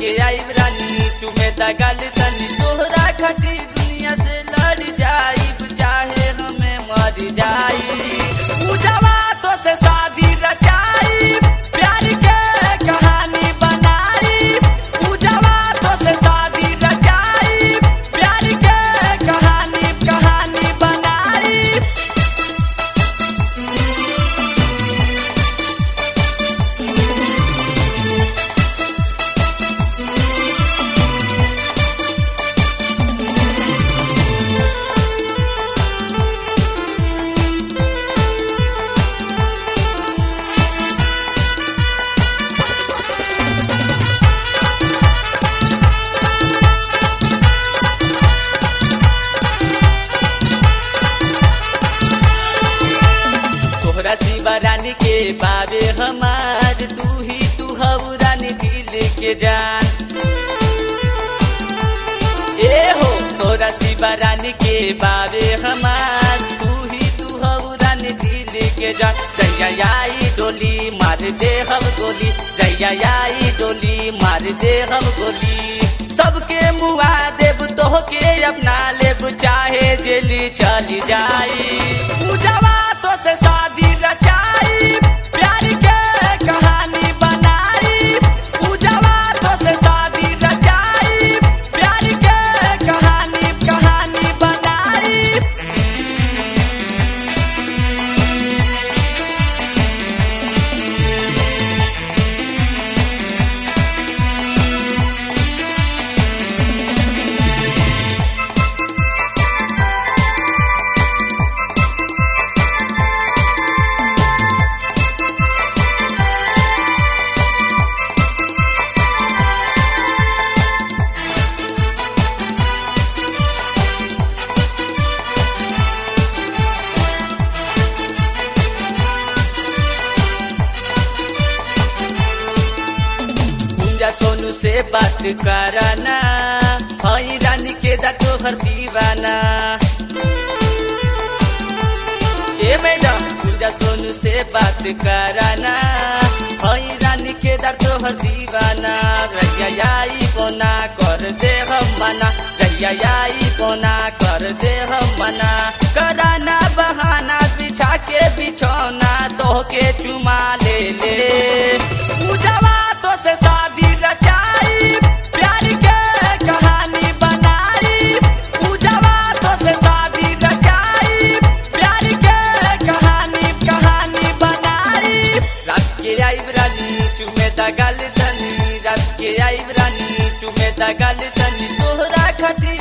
के आई रानी चुमे दगल तनी तोहरा खाती दुनिया से लड़ जाई चाहे हमें मर जाई पूजवा तो से शादी रचाई प्यार के कहानी बनाई पूजवा तो से शादी रचाई प्यार के कहानी बनाई। शिवा रानी के बाबे हमार तू ही तू हऊ रानी दिल के जान ए हो तोरा शिवा रानी के बाबे हमार तू ही तू हऊ रानी दिल के जान जैया आई डोली मार दे हम गोली जैया आई डोली मार दे हम गोली सबके मुआ देव तो के अपना लेब चाहे जेली चली जाई पूजवा तो से शादी रचाई प्यार के कहानी बनाई पूजवा तो से शादी रचाई प्यार के कहानी बनाई। सोनू से बात कराना हई रानी के दा तोहर दीवाना ए मैडम पूजा सोनू से बात कराना हई रानी के दा तोहर दीवाना जैया आई कोना कर दे हम मना जैया आई कोना कर दे हम मना कराना बहाना बिछा के बिछौना तो के चुमा ले पूजवा तो से शादी रचाई प्यार के कहानी बनाई पूजवा तो से शादी रचाई प्यार के कहानी बनाई। रात के आई रानी चुमे दगल तनी रात के आई रानी चुमे दगल तनी तोहरा खाती